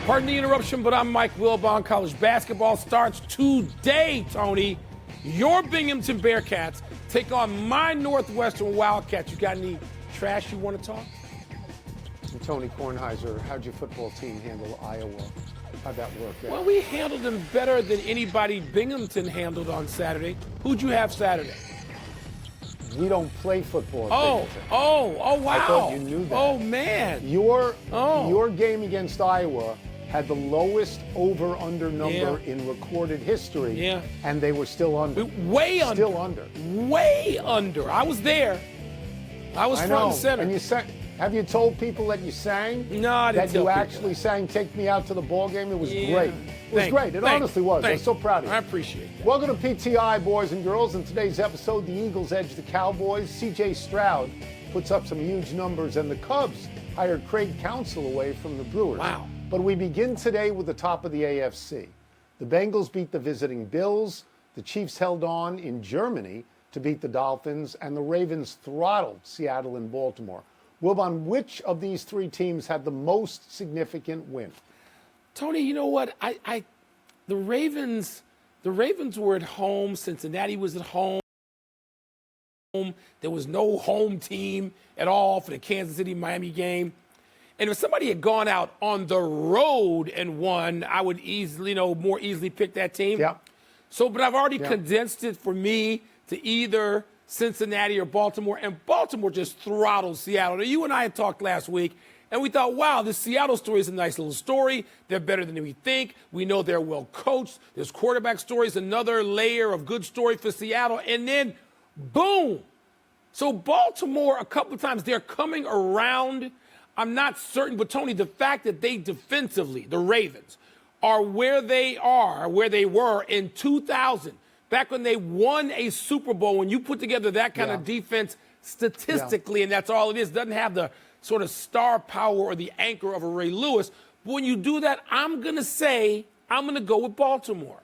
Pardon the interruption, but I'm Mike Wilbon. College basketball starts today, Tony. Your Binghamton Bearcats take on my Northwestern Wildcats. You got any trash you want to talk? Tony Kornheiser, how'd your football team handle Iowa? How'd that work? Well, we handled them better than anybody Binghamton handled on Saturday. Who'd you have Saturday? We don't play football at Binghamton. Wow. I thought you knew that. Oh, man. Your game against Iowa had the lowest over-under number in recorded history, and they were still under. Way under. Still under. Way under. I was there. I was front and center. And you have you told people that you sang? No, I didn't that tell you people actually sang "Take Me Out to the Ball Game"? It was great. It was great. It honestly was. I was so proud of you. I appreciate that. Welcome to PTI, boys and girls. In today's episode, the Eagles edge the Cowboys. C.J. Stroud puts up some huge numbers, and the Cubs hired Craig Counsell away from the Brewers. Wow. But we begin today with the top of the AFC. The Bengals beat the visiting Bills. The Chiefs held on in Germany to beat the Dolphins, and the Ravens throttled Seattle and Baltimore. Wilbon, which of these three teams had the most significant win? Tony, you know what? The Ravens were at home. Cincinnati was at home. There was no home team at all for the Kansas City-Miami game. And if somebody had gone out on the road and won, I would easily, more easily pick that team. Yeah. So, but I've already condensed it for me to either Cincinnati or Baltimore, and Baltimore just throttled Seattle. Now, you and I had talked last week, and we thought, wow, this Seattle story is a nice little story. They're better than we think. We know they're well coached. This quarterback story is another layer of good story for Seattle. And then, boom. So Baltimore, a couple of times, they're coming around. I'm not certain, but Tony, the fact that they defensively, the Ravens, are where they were in 2000, back when they won a Super Bowl, when you put together that kind of defense statistically, and that's all it is, doesn't have the sort of star power or the anchor of a Ray Lewis. But when you do that, I'm going to go with Baltimore.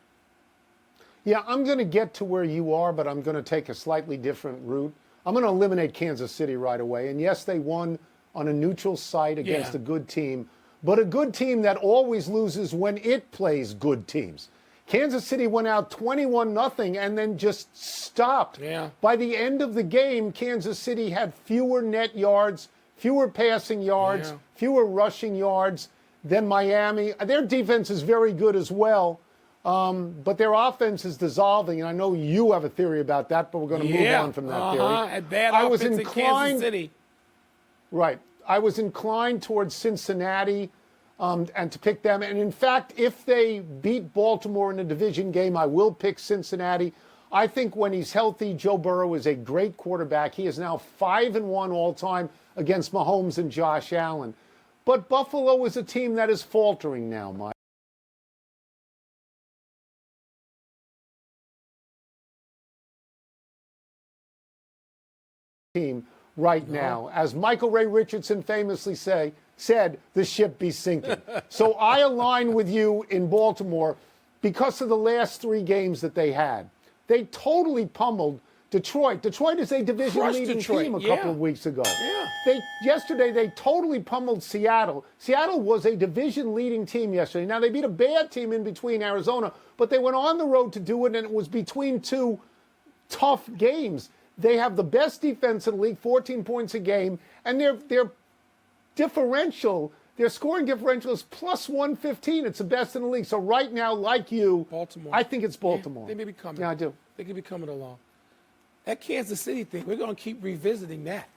Yeah, I'm going to get to where you are, but I'm going to take a slightly different route. I'm going to eliminate Kansas City right away. And yes, they won on a neutral site against a good team, but a good team that always loses when it plays good teams. Kansas City went out 21-0 and then just stopped. Yeah. By the end of the game, Kansas City had fewer net yards, fewer passing yards, fewer rushing yards than Miami. Their defense is very good as well, but their offense is dissolving. And I know you have a theory about that, but we're going to move on from that theory. Bad offense in Kansas City. Right. I was inclined towards Cincinnati and to pick them. And in fact, if they beat Baltimore in a division game, I will pick Cincinnati. I think when he's healthy, Joe Burrow is a great quarterback. He is now 5-1 all time against Mahomes and Josh Allen. But Buffalo is a team that is faltering now, Mike. Team right now. As Michael Ray Richardson famously said, the ship be sinking. So I align with you in Baltimore because of the last three games that they had. They totally pummeled Detroit. Detroit is a division-leading team a couple of weeks ago. Yeah. Yesterday, they totally pummeled Seattle. Seattle was a division-leading team yesterday. Now, they beat a bad team in between Arizona, but they went on the road to do it, and it was between two tough games. They have the best defense in the league, 14 points a game, and their differential, their scoring differential is plus 115. It's the best in the league. So right now, like you, Baltimore. I think it's Baltimore. Yeah, they may be coming. Yeah, I do. They could be coming along. That Kansas City thing, we're going to keep revisiting that.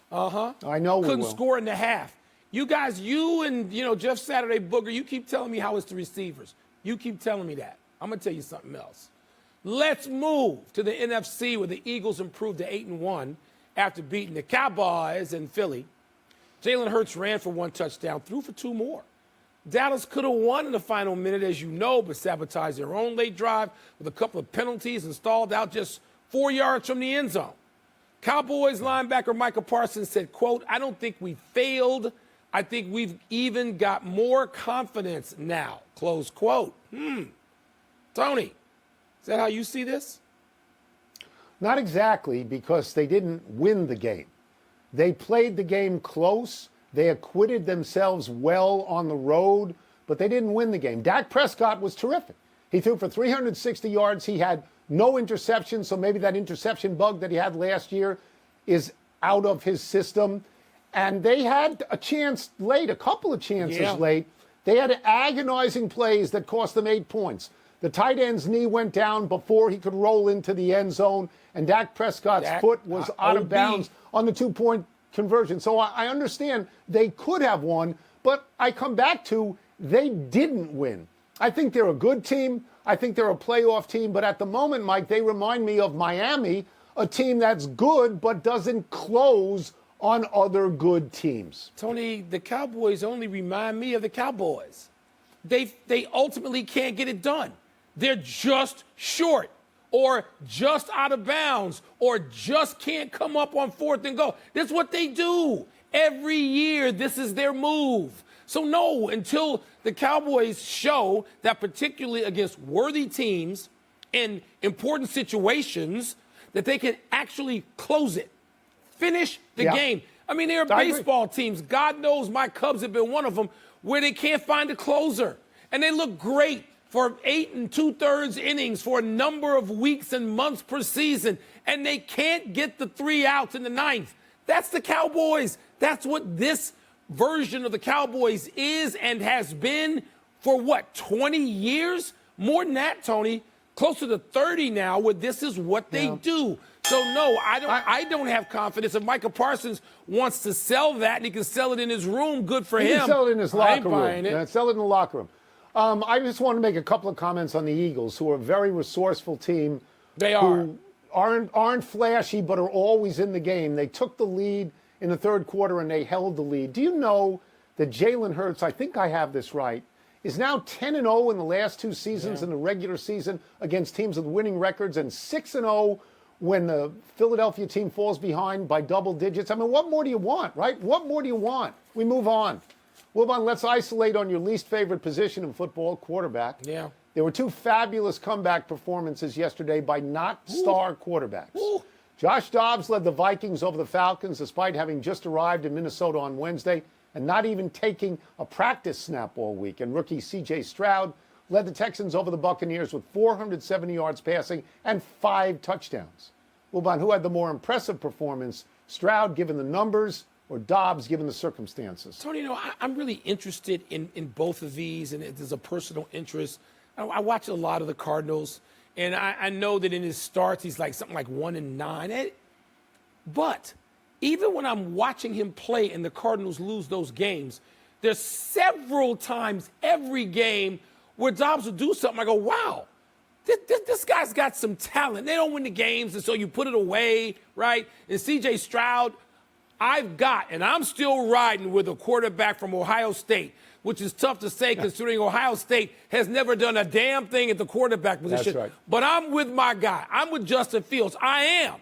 I know we will. Couldn't score in the half. You guys, you and, Jeff Saturday Booger, you keep telling me how it's the receivers. You keep telling me that. I'm going to tell you something else. Let's move to the NFC, where the Eagles improved to 8-1 after beating the Cowboys in Philly. Jalen Hurts ran for one touchdown, threw for two more. Dallas could have won in the final minute, as you know, but sabotaged their own late drive with a couple of penalties and stalled out just 4 yards from the end zone. Cowboys linebacker Micah Parsons said, quote, "I don't think we failed. I think we've even got more confidence now," close quote. Tony, is that how you see this? Not exactly, because they didn't win the game. They played the game close. They acquitted themselves well on the road. but they didn't win the game. Dak Prescott was terrific. He threw for 360 yards. He had no interceptions, so maybe that interception bug that he had last year is out of his system. And they had a chance late, a couple of chances late. They had agonizing plays that cost them 8 points. The tight end's knee went down before he could roll into the end zone, and Dak Prescott's foot was out of bounds on the 2-point conversion. So I understand they could have won, but I come back to they didn't win. I think they're a good team. I think they're a playoff team. But at the moment, Mike, they remind me of Miami, a team that's good but doesn't close on other good teams. Tony, the Cowboys only remind me of the Cowboys. They ultimately can't get it done. They're just short or just out of bounds or just can't come up on 4th and go. That's what they do. Every year, this is their move. So, no, until the Cowboys show that particularly against worthy teams in important situations that they can actually close it, finish the game. I mean, there are baseball teams. God knows my Cubs have been one of them where they can't find a closer. And they look great for 8 2/3 innings for a number of weeks and months per season. And they can't get the 3 outs in the 9th. That's the Cowboys. That's what this version of the Cowboys is and has been for, 20 years? More than that, Tony. Closer to 30 now, where this is what they do. So, no, I don't have confidence. If Micah Parsons wants to sell that and he can sell it in his room, good for him. He can sell it in his locker room. It. Sell it in the locker room. I just want to make a couple of comments on the Eagles, who are a very resourceful team. They are. Who aren't flashy, but are always in the game. They took the lead in the 3rd quarter, and they held the lead. Do you know that Jalen Hurts, I think I have this right, is now 10-0 in the last 2 seasons in the regular season against teams with winning records, and 6-0 when the Philadelphia team falls behind by double digits? I mean, what more do you want, right? What more do you want? We move on. Let's isolate on your least favorite position in football, quarterback. Yeah. There were 2 fabulous comeback performances yesterday by not star quarterbacks. Josh Dobbs led the Vikings over the Falcons despite having just arrived in Minnesota on Wednesday and not even taking a practice snap all week. And rookie C.J. Stroud led the Texans over the Buccaneers with 470 yards passing and 5 touchdowns. Wilbon, who had the more impressive performance, Stroud given the numbers or Dobbs given the circumstances? Tony, I'm really interested in both of these, and there's a personal interest. I watch a lot of the Cardinals, and I know that in his starts he's like something like 1-9. But even when I'm watching him play and the Cardinals lose those games, there's several times every game where Dobbs will do something. I go, wow, this guy's got some talent. They don't win the games, and so you put it away, right? And C.J. Stroud, I'm still riding with a quarterback from Ohio State, which is tough to say considering Ohio State has never done a damn thing at the quarterback position. That's right. But I'm with my guy. I'm with Justin Fields. I am.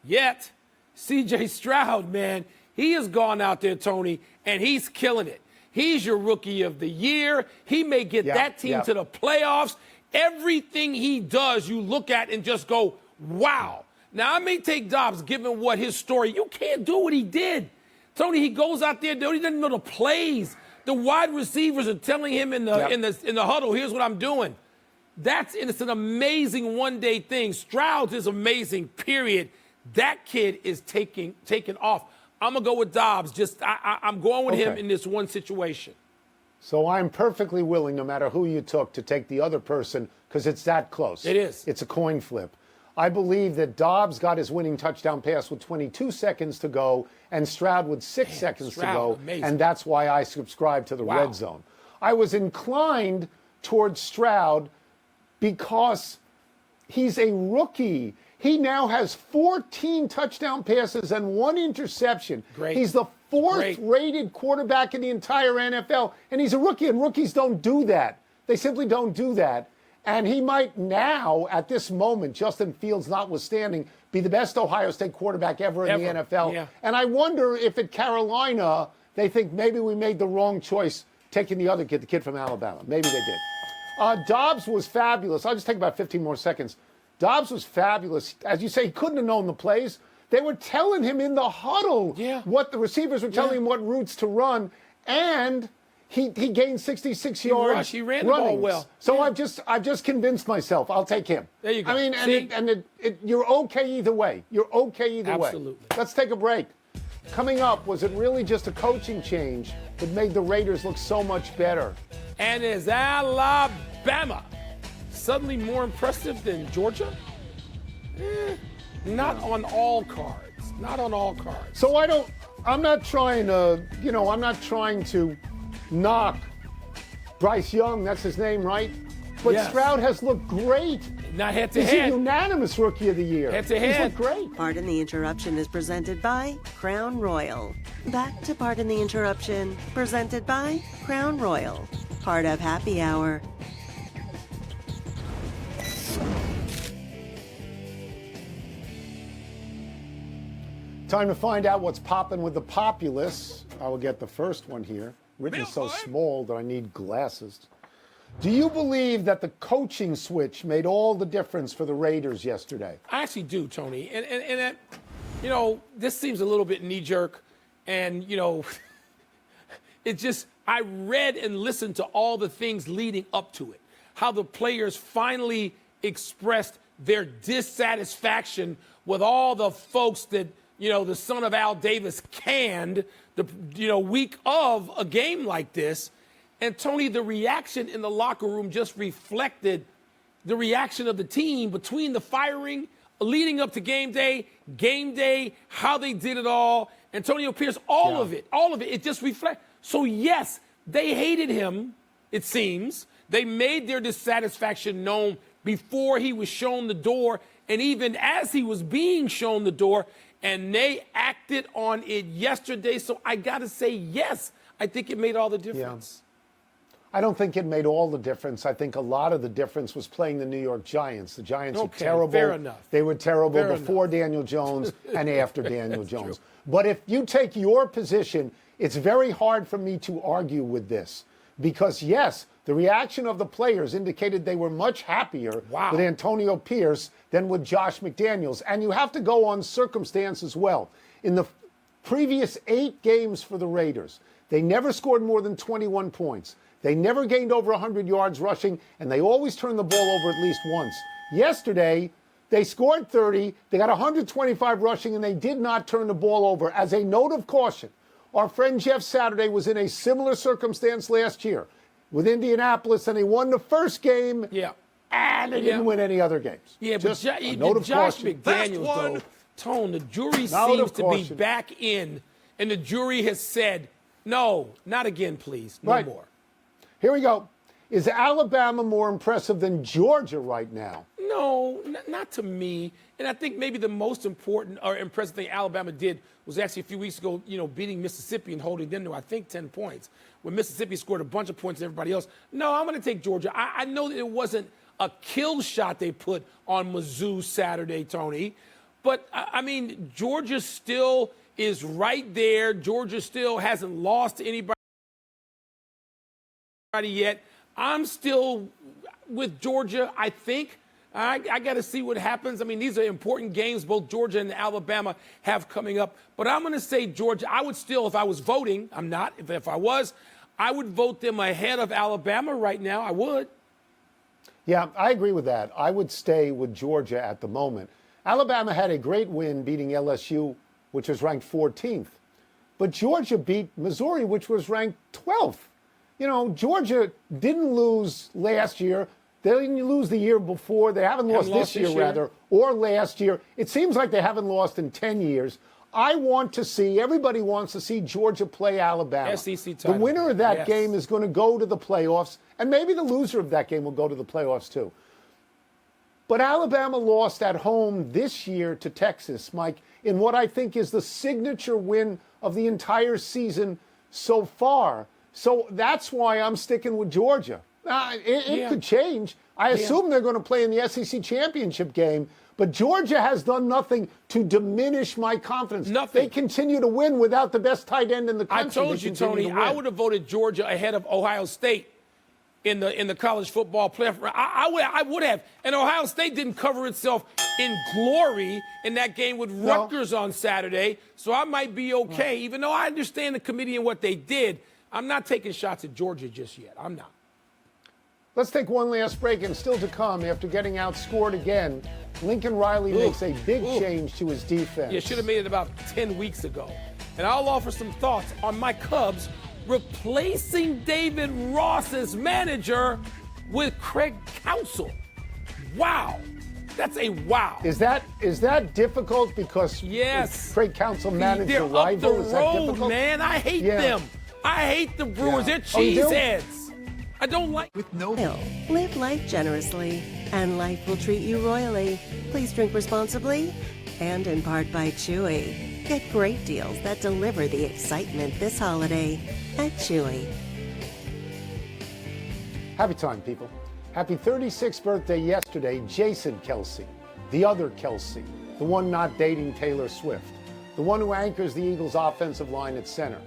Yet, C.J. Stroud, man, he has gone out there, Tony, and he's killing it. He's your rookie of the year. He may get that team to the playoffs. Everything he does, you look at and just go, wow. Now, I may take Dobbs, given what his story. You can't do what he did. Tony, he goes out there, he doesn't know the plays. The wide receivers are telling him in the huddle, here's what I'm doing. It's an amazing one-day thing. Stroud is amazing, period. That kid is taking off. I'm going to go with Dobbs. I'm going with him in this one situation. So I'm perfectly willing, no matter who you took, to take the other person because it's that close. It is. It's a coin flip. I believe that Dobbs got his winning touchdown pass with 22 seconds to go and Stroud with 6 seconds to go. Amazing. And that's why I subscribe to the red zone. I was inclined towards Stroud because he's a rookie. He now has 14 touchdown passes and 1 interception. Great. He's the 4th rated quarterback in the entire NFL. And he's a rookie, and rookies don't do that. They simply don't do that. And he might now, at this moment, Justin Fields notwithstanding, be the best Ohio State quarterback ever in the NFL. Yeah. And I wonder if at Carolina they think maybe we made the wrong choice taking the other kid, the kid from Alabama. Maybe they did. Dobbs was fabulous. I'll just take about 15 more seconds. Dobbs was fabulous. As you say, he couldn't have known the plays. They were telling him in the huddle what the receivers were telling him what routes to run. And He gained 66 yards. He ran the ball well. So I've just convinced myself I'll take him. There you go. I mean, you're okay either way. You're okay either way. Absolutely. Let's take a break. Coming up, was it really just a coaching change that made the Raiders look so much better? And is Alabama suddenly more impressive than Georgia? Not on all cards. Not on all cards. So I'm not trying to knock Bryce Young, that's his name, right? But yes. Stroud has looked great. Not head to He's head. a unanimous Rookie of the Year. Head to He's head. looked great. Pardon the Interruption is presented by Crown Royal. Back to Pardon the Interruption, presented by Crown Royal. Part of Happy Hour. Time to find out what's popping with the populace. I will get the first one here. Written is so small that I need glasses. Do you believe that the coaching switch made all the difference for the Raiders yesterday? I actually do, Tony. And this seems a little bit knee-jerk. And, it just, I read and listened to all the things leading up to it. How the players finally expressed their dissatisfaction with all the folks that, the son of Al Davis canned the, week of a game like this. And, Tony, the reaction in the locker room just reflected the reaction of the team between the firing, leading up to game day, how they did it all. Antonio Pierce, all of it, it just reflects. So, yes, they hated him, it seems. They made their dissatisfaction known before he was shown the door and even as he was being shown the door, and they acted on it yesterday. So I got to say, yes, I think it made all the difference. Yeah. I don't think it made all the difference. I think a lot of the difference was playing the New York Giants. The Giants were terrible. Fair enough. They were terrible Fair before enough. Daniel Jones and after Daniel Jones. True. But if you take your position, it's very hard for me to argue with this. Because, yes, the reaction of the players indicated they were much happier with Antonio Pierce than with Josh McDaniels. And you have to go on circumstance as well. In the previous 8 games for the Raiders, they never scored more than 21 points. They never gained over 100 yards rushing, and they always turned the ball over at least once. Yesterday, they scored 30, they got 125 rushing, and they did not turn the ball over. As a note of caution, our friend Jeff Saturday was in a similar circumstance last year with Indianapolis, and they won the first game, and they didn't win any other games. Yeah, Just but a note of Josh caution. McDaniels, though, Tone, the jury seems to be back in, and the jury has said, no, not again, please, no more. Here we go. Is Alabama more impressive than Georgia right now? No, not to me. And I think maybe the most important or impressive thing Alabama did was actually a few weeks ago, beating Mississippi and holding them to, I think, 10 points. When Mississippi scored a bunch of points than everybody else. No, I'm going to take Georgia. I know that it wasn't a kill shot they put on Mizzou Saturday, Tony. But, I mean, Georgia still is right there. Georgia still hasn't lost to anybody yet. I'm still with Georgia, I think. I got to see what happens. I mean, these are important games both Georgia and Alabama have coming up. But I'm going to say Georgia. I would still, if I was voting, I'm not. If I was, I would vote them ahead of Alabama right now. I would. Yeah, I agree with that. I would stay with Georgia at the moment. Alabama had a great win beating LSU, which was ranked 14th. But Georgia beat Missouri, which was ranked 12th. Georgia didn't lose last year. They didn't lose the year before. They haven't lost this year, rather, or last year. It seems like they haven't lost in 10 years. Everybody wants to see Georgia play Alabama. SEC title. The winner of that game is going to go to the playoffs, and maybe the loser of that game will go to the playoffs too. But Alabama lost at home this year to Texas, Mike, in what I think is the signature win of the entire season so far. So that's why I'm sticking with Georgia. It could change. I assume they're going to play in the SEC championship game, but Georgia has done nothing to diminish my confidence. Nothing. They continue to win without the best tight end in the country. I told you, Tony, I would have voted Georgia ahead of Ohio State in the college football playoff. I would have. And Ohio State didn't cover itself in glory in that game with Rutgers on Saturday, so I might be okay, even though I understand the committee and what they did. I'm not taking shots at Georgia just yet. I'm not. Let's take one last break, and still to come, after getting outscored again, Lincoln Riley makes a big change to his defense. Yeah, should have made it about 10 weeks ago. And I'll offer some thoughts on my Cubs replacing David Ross as manager with Craig Counsell. Wow. That's a wow. Is that difficult because Craig Counsell managed They're a rival? up the Is that road, difficult? man. I hate them. I hate the Brewers. Yeah. They're cheeseheads. I don't like. With no pill. Live life generously, and life will treat you royally. Please drink responsibly. And in part by Chewy. Get great deals that deliver the excitement this holiday at Chewy. Happy time, people. Happy 36th birthday yesterday, Jason Kelsey, the other Kelsey, the one not dating Taylor Swift, the one who anchors the Eagles' offensive line at center.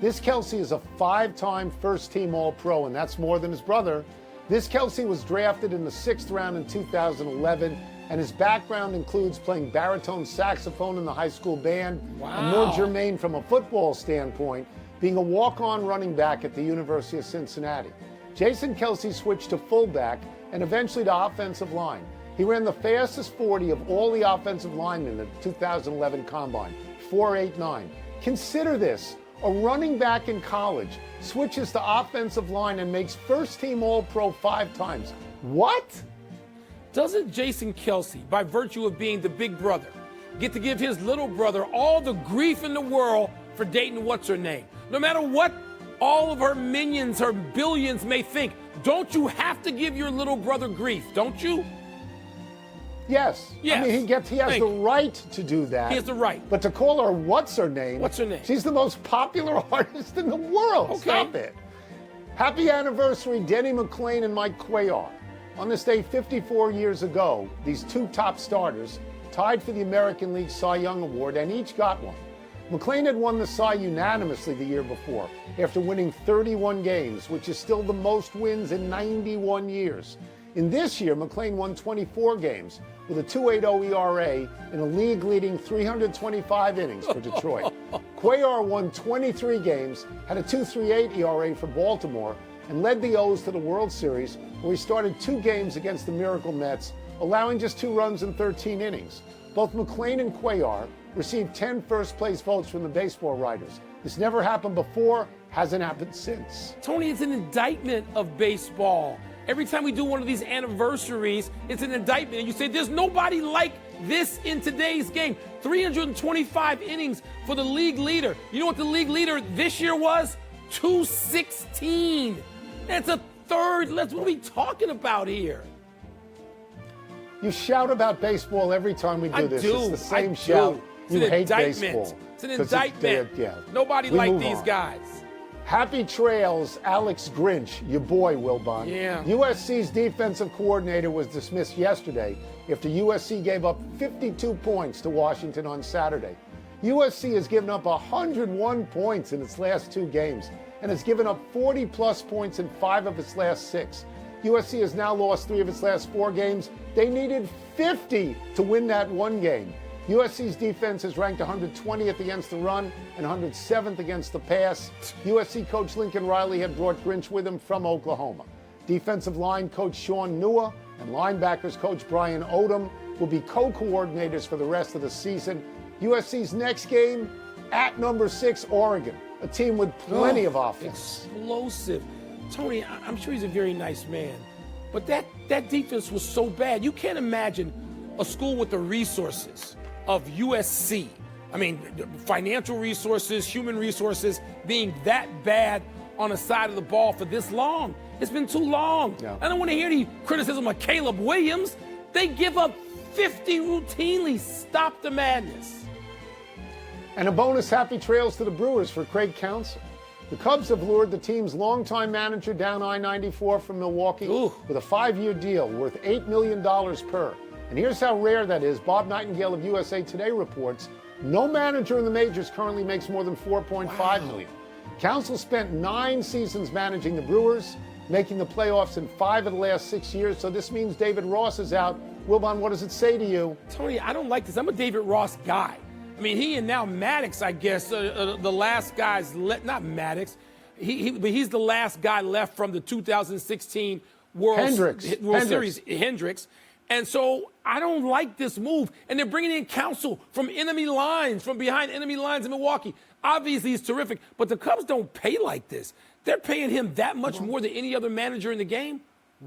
This Kelsey is a 5-time first-team All-Pro, and that's more than his brother. This Kelsey was drafted in the 6th round in 2011, and his background includes playing baritone saxophone in the high school band, and more germane from a football standpoint, being a walk-on running back at the University of Cincinnati. Jason Kelsey switched to fullback and eventually to offensive line. He ran the fastest 40 of all the offensive linemen in the 2011 Combine, 4.89. Consider this. A running back in college switches to offensive line and makes first-team All-Pro 5 times. What? Doesn't Jason Kelsey, by virtue of being the big brother, get to give his little brother all the grief in the world for dating what's-her-name? No matter what all of her minions, her billions may think, don't you have to give your little brother grief, don't you? Yes. Yes. I mean, he has the right to do that. He has the right. But to call her what's her name? What's her name? She's the most popular artist in the world. Okay. Stop it. Happy anniversary, Denny McClain and Mike Cuellar. On this day 54 years ago, these two top starters tied for the American League Cy Young Award and each got one. McClain had won the Cy unanimously the year before after winning 31 games, which is still the most wins in 91 years. In this year, McClain won 24 games with a 2.80 ERA in a league-leading 325 innings for Detroit. Cuellar won 23 games, had a 2.38 ERA for Baltimore, and led the O's to the World Series, where he started 2 games against the Miracle Mets, allowing just 2 runs in 13 innings. Both McClain and Cuellar received 10 first-place votes from the baseball writers. This never happened before, hasn't happened since. Tony, it's an indictment of baseball. Every time we do one of these anniversaries, it's an indictment. And you say, there's nobody like this in today's game. 325 innings for the league leader. You know what the league leader this year was? 216. That's a third. What are we talking about here? You shout about baseball every time we do this. It's the same I shout. do. You hate indictment. baseball. It's an indictment. Nobody We like move these on. guys. Happy trails, Alex Grinch, your boy, Wilbon. Yeah. USC's defensive coordinator was dismissed yesterday after USC gave up 52 points to Washington on Saturday. USC has given up 101 points in its last 2 games and has given up 40-plus points in 5 of its last 6. USC has now lost 3 of its last 4 games. They needed 50 to win that one game. USC's defense is ranked 120th against the run and 107th against the pass. USC coach Lincoln Riley had brought Grinch with him from Oklahoma. Defensive line coach Sean Nua and linebackers coach Brian Odom will be co-coordinators for the rest of the season. USC's next game at number 6, Oregon, a team with plenty of offense. Explosive. Tony, I'm sure he's a very nice man, but that defense was so bad. You can't imagine a school with the resources of USC. I mean, financial resources, human resources, being that bad on the side of the ball for this long. It's been too long. Yeah. I don't want to hear any criticism of Caleb Williams. They give up 50 routinely. Stop the madness. And a bonus happy trails to the Brewers for Craig Counsell. The Cubs have lured the team's longtime manager down I-94 from Milwaukee with a 5-year deal worth $8 million per. And here's how rare that is. Bob Nightingale of USA Today reports no manager in the majors currently makes more than $4.5 million. Counsell spent 9 seasons managing the Brewers, making the playoffs in 5 of the last 6 years. So this means David Ross is out. Wilbon, what does it say to you? Tony, I don't like this. I'm a David Ross guy. I mean, he and now Maddox, I guess, the last guys, not Maddox. But he's the last guy left from the 2016 World Series, Hendricks. And so I don't like this move. And they're bringing in counsel from enemy lines, from behind enemy lines in Milwaukee. Obviously, he's terrific, but the Cubs don't pay like this. They're paying him that much more than any other manager in the game.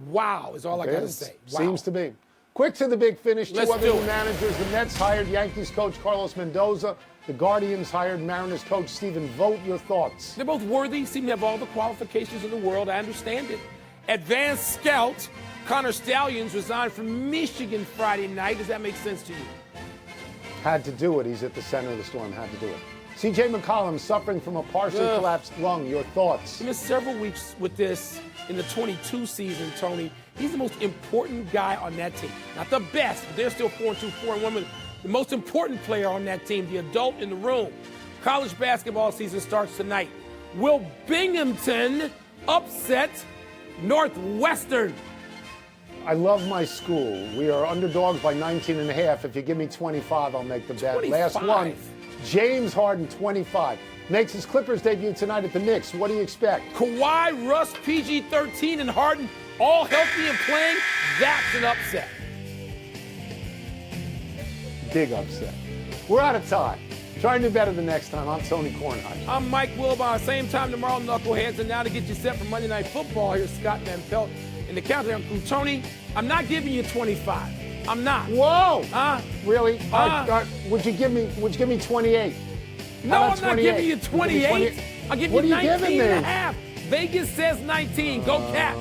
Wow, is all I got to say. Wow. Seems to be. Quick to the big finish. Let's Two other new managers. The Mets hired Yankees coach Carlos Mendoza. The Guardians hired Mariners coach Stephen Vogt. Your thoughts? They're both worthy, seem to have all the qualifications in the world. I understand it. Advanced scout Connor Stallions resigned from Michigan Friday night. Does that make sense to you? Had to do it. He's at the center of the storm. Had to do it. C.J. McCollum suffering from a partially collapsed lung. Your thoughts? He missed several weeks with this in the 22 season, Tony. He's the most important guy on that team. Not the best, but they're still 4-2, 4-1. But the most important player on that team, the adult in the room. College basketball season starts tonight. Will Binghamton upset Northwestern? I love my school. We are underdogs by 19.5. If you give me 25, I'll make the bet. 25. Last one. James Harden, 25. Makes his Clippers debut tonight at the Knicks. What do you expect? Kawhi, Russ, PG-13, and Harden all healthy and playing. That's an upset. Big upset. We're out of time. Try and do better the next time. I'm Tony Kornheiser. I'm Mike Wilbon. Same time tomorrow, Knuckleheads. And now to get you set for Monday Night Football, here's Scott Van Pelt in the countdown crew. Tony, I'm not giving you 25. I'm not. Whoa! Really? Would you give me 28? No, I'm not giving you 28. I'll give you 19 and a half. Vegas says 19. Go Cats.